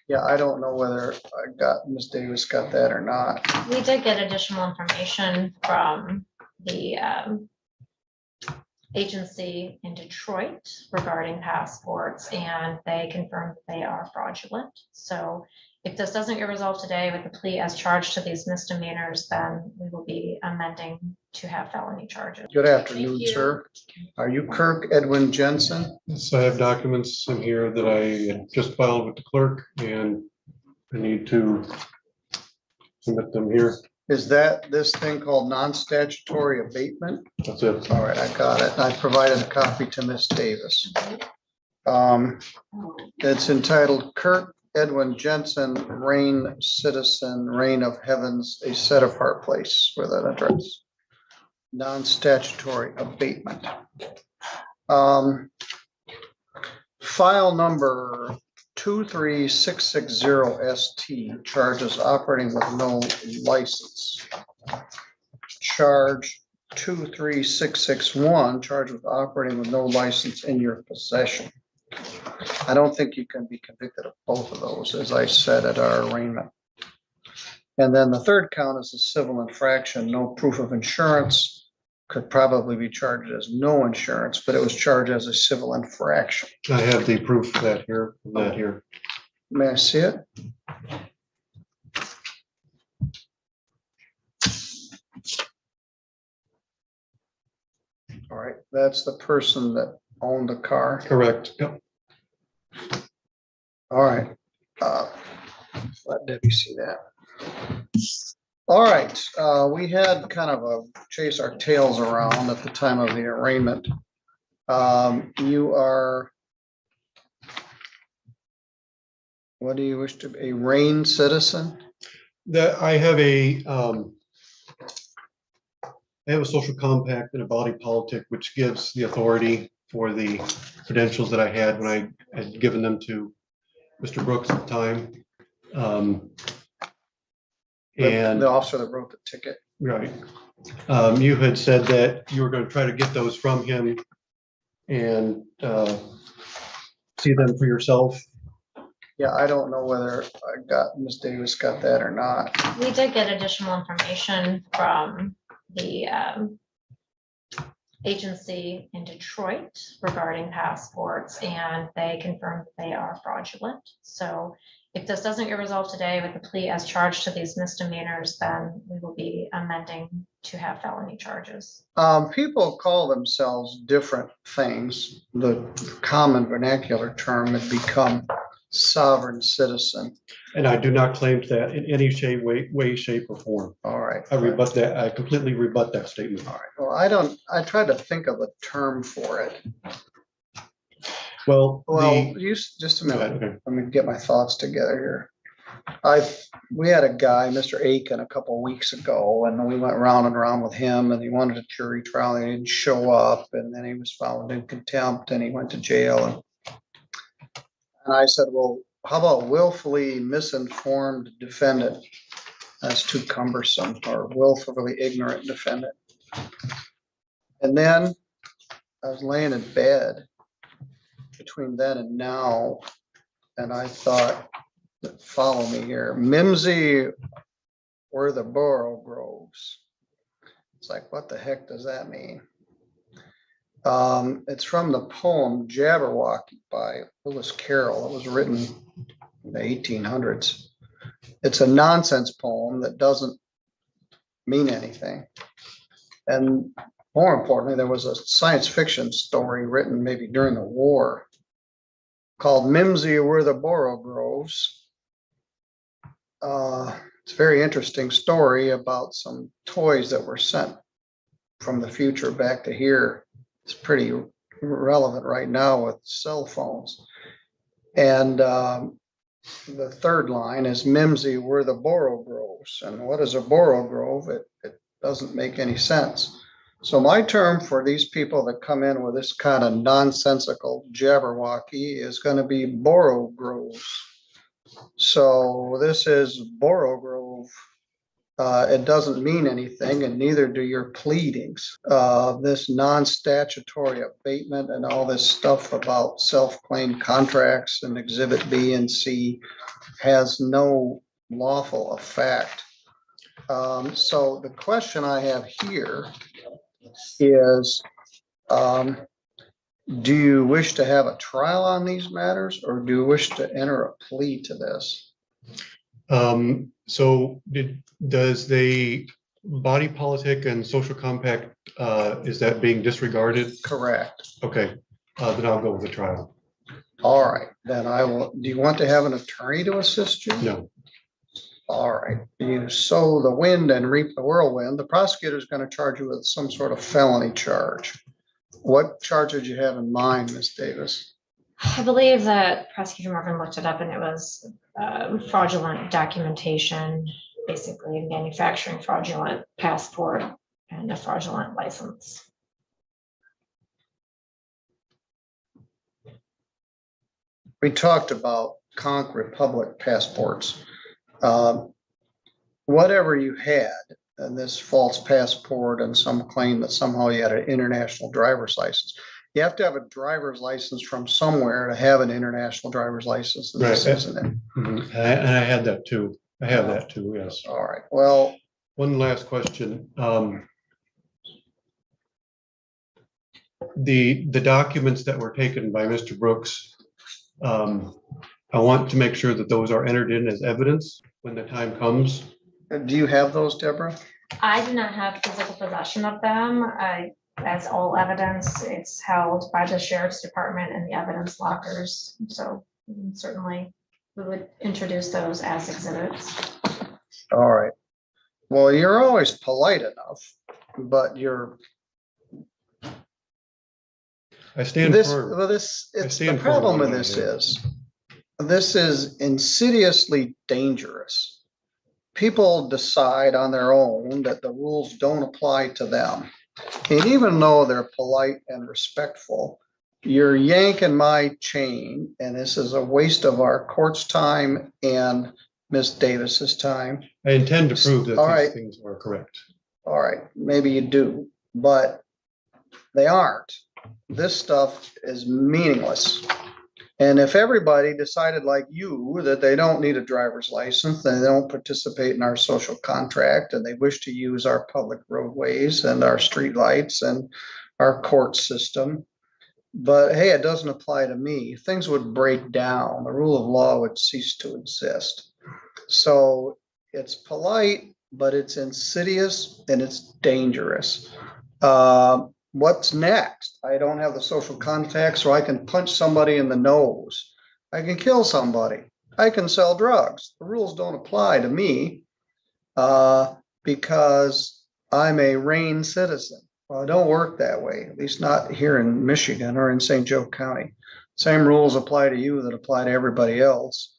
Yeah, I don't know whether Ms. Davis got that or not. We did get additional information from the agency in Detroit regarding passports, and they confirmed they are fraudulent. So if this doesn't get resolved today with the plea as charged to these misdemeanors, then we will be amending to have felony charges. Good afternoon, you. sir. Are you Kirk Edwin Jensen? Yes, I have documents in here that I just filed with the clerk, and I need to submit them here. Is that this thing called non-statutory abatement? That's it. All right, I got it. I provided a copy to Ms. Davis. It's entitled Kirk Edwin Jensen, Reign Citizen, Reign of Heavens, a set apart place for that address. Non-statutory abatement. File number 23660ST, charges operating with no license. Charge 23661, charged with operating with no license in your possession. I don't think you can be convicted of both of those, as I said at our arraignment. And then the third count is a civil infraction, no proof of insurance. Could probably be charged as no insurance, but it was charged as a civil infraction. I have the proof of that here, May I see it? All right, that's the person that owned the car. Correct. Yep. All right. Let Debbie see that. All right, we had kind of a chase our tails around at the time of the arraignment. You are, what do you wish to be, a Reign citizen? That I have a social compact and a body politic, which gives the authority for the credentials that I had when I had given them to Mr. Brooks at the time. And The officer that wrote the ticket. right. You had said that you were going to try to get those from him and see them for yourself. Yeah, I don't know whether Ms. Davis got that or not. We did get additional information from the agency in Detroit regarding passports, and they confirmed they are fraudulent. So if this doesn't get resolved today with the plea as charged to these misdemeanors, then we will be amending to have felony charges. People call themselves different things. The common vernacular term had become sovereign citizen. And I do not claim that in any way, shape, or form. All right. I rebut that. I completely rebut that statement. All right. Well, I tried to think of a term for it. Well, Just a minute. Okay. Let me get my thoughts together here. We had a guy, Mr. Aiken, a couple of weeks ago, and we went round and round with him, and he wanted a jury trial, and he didn't show up, and then he was found in contempt, and he went to jail. And I said, well, how about willfully misinformed defendant? That's too cumbersome, or willfully ignorant defendant. And then I was laying in bed between then and now, and I thought, follow me here, Mimsy were the borough groves. It's like, what the heck does that mean? It's from the poem Jabberwocky by Lewis Carroll. It was written in the 1800s. It's a nonsense poem that doesn't mean anything. And more importantly, there was a science fiction story written maybe during the war called Mimsy Were the Borough Groves. It's a very interesting story about some toys that were sent from the future back to here. It's pretty relevant right now with cell phones. And the third line is Mimsy were the borough groves. And what is a borough grove? It doesn't make any sense. So my term for these people that come in with this kind of nonsensical jabberwocky is going to be borough groves. So this is Borough Grove It doesn't mean anything, and neither do your pleadings. This non-statutory abatement and all this stuff about self-claimed contracts and Exhibit B and C has no lawful effect. So the question I have here is, do you wish to have a trial on these matters, or do you wish to enter a plea to this? So does the body politic and social compact, is that being disregarded? Correct. Okay, then I'll go with the trial. All right, then I will. Do you want to have an attorney to assist you? No. All right, you sow the wind and reap the whirlwind. The prosecutor is going to charge you with some sort of felony charge. What charge did you have in mind, Ms. Davis? I believe that Prosecutor Morgan looked it up, and it was fraudulent documentation, basically manufacturing fraudulent passport and a fraudulent license. We talked about Conch Republic passports. Whatever you had, and this false passport and some claim that somehow you had an international driver's license. You have to have a driver's license from somewhere to have an international driver's license. And this isn't it? And I had that too. I have that too, yes. All right, well. One last question. The documents that were taken by Mr. Brooks, I want to make sure that those are entered in as evidence when the time comes. Do you have those, Deborah? I do not have physical possession of them. As all evidence, it's held by the sheriff's department and the evidence lockers. So certainly we would introduce those as exhibits. All right. Well, you're always polite enough, but I stand this, firm. well, this, it's the stand problem firm with on this is insidiously dangerous. People decide on their own that the rules don't apply to them. And even though they're polite and respectful, you're yanking my chain, and this is a waste of our court's time and Miss Davis's time. I intend to prove that All these right. things are correct. All right, maybe you do, but they aren't. This stuff is meaningless. And if everybody decided like you that they don't need a driver's license, they don't participate in our social contract, and they wish to use our public roadways and our streetlights and our court system, but hey, it doesn't apply to me, things would break down. The rule of law would cease to exist. So it's polite, but it's insidious and it's dangerous. What's next? I don't have the social contact, so I can punch somebody in the nose. I can kill somebody. I can sell drugs. The rules don't apply to me because I'm a RAIN citizen. Well, it don't work that way, at least not here in Michigan or in St. Joe County. Same rules apply to you that apply to everybody else.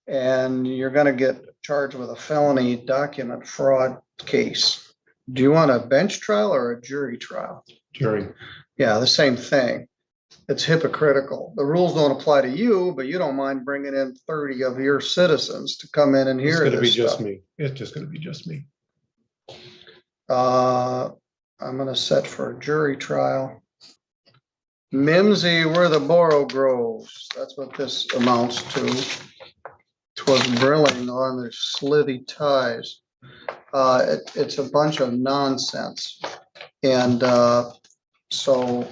And you're going to get charged with a felony document fraud case. Do you want a bench trial or a jury trial? Jury. Yeah, the same thing. It's hypocritical. The rules don't apply to you, but you don't mind bringing in 30 of your citizens to come in and It's hear going to be this just stuff. me. It's just going to be just me. I'm going to set for a jury trial. Mimsy, where the borough grows. That's what this amounts to. 'Twas brilling on their slithy ties. It's a bunch of nonsense. And so,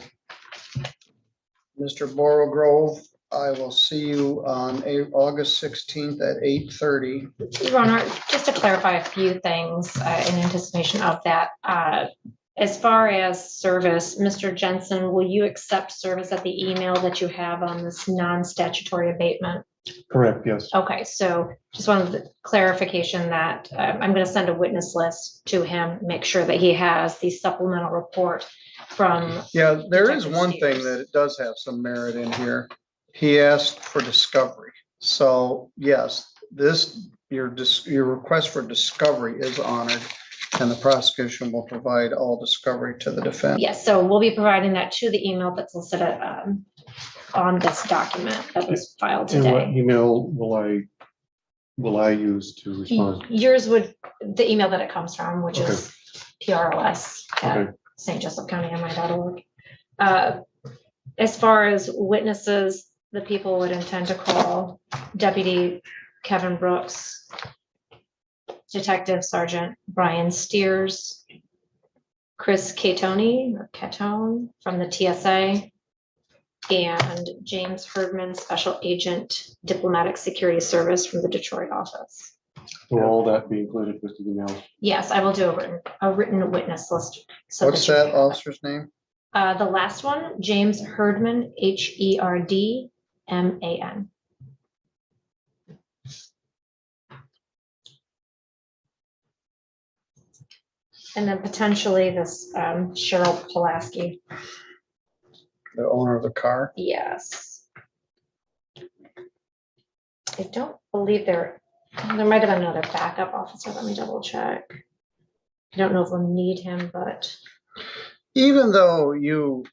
Mr. Borough, I will see you on August 16th at 8:30. Your Honor, just to clarify a few things in anticipation of that. As far as service, Mr. Jensen, will you accept service at the email that you have on this non-statutory abatement? Correct, yes. Okay, so just wanted the clarification that I'm going to send a witness list to him, make sure that he has the supplemental report from. Yeah, there is Detective one thing Steers. that it does have some merit in here. He asked for discovery. So yes, your request for discovery is honored, and the prosecution will provide all discovery to the defense. Yes, so we'll be providing that to the email that's listed on this document that was filed And what today. email will I will I use to respond? Yours would, the email that it comes from, which Okay. is PROS at Okay. stjosephcountymi.org. As far as witnesses, the people would intend to call Deputy Kevin Brooks, Detective Sergeant Brian Steers, Chris Catone or Catone from the TSA, and James Herdman, Special Agent Diplomatic Security Service from the Detroit office. Will all that be included with the email? Yes, I will do a written witness list. So What's you that have it. officer's name? The last one, James Herdman, Herdman. And then potentially this Cheryl Pulaski. The owner of the car? Yes. I don't believe there might have been another backup officer. Let me double check. I don't know if we'll need him, but Even though you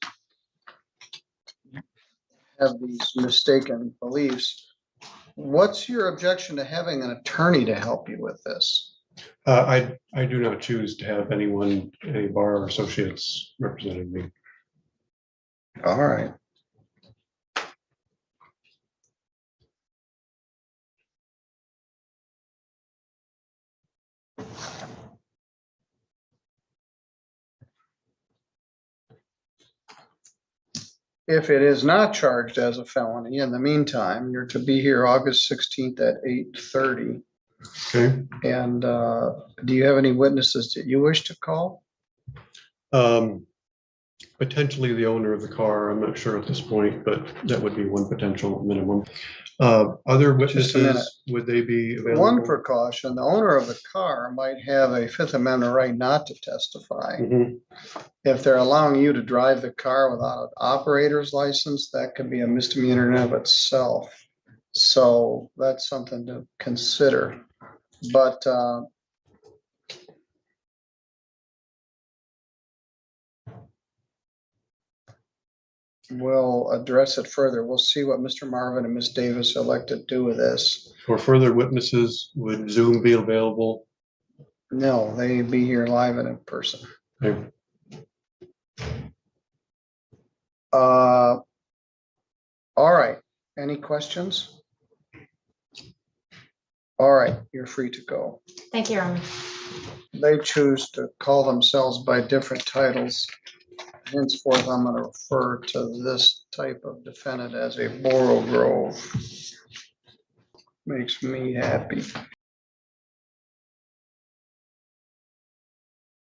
have these mistaken beliefs, what's your objection to having an attorney to help you with this? I do not choose to have anyone, any bar or associates representing me. All right. If it is not charged as a felony, in the meantime, you're to be here August 16th at 8:30. Okay. And do you have any witnesses that you wish to call? Potentially the owner of the car. I'm not sure at this point, but that would be one potential minimum. Other Just a minute. witnesses, would they be available? One precaution, the owner of the car might have a Fifth Amendment right not to testify. Mhm. If they're allowing you to drive the car without an operator's license, that could be a misdemeanor in and of itself. So that's something to consider. But we'll address it further. We'll see what Mr. Marvin and Ms. Davis elect to do with this. For further witnesses, would Zoom be available? No, they be here live and in person. Okay. All right, any questions? All right, you're free to go. thank you, Ron. They choose to call themselves by different titles. Henceforth, I'm going to refer to this type of defendant as a Borough Grove. Makes me happy.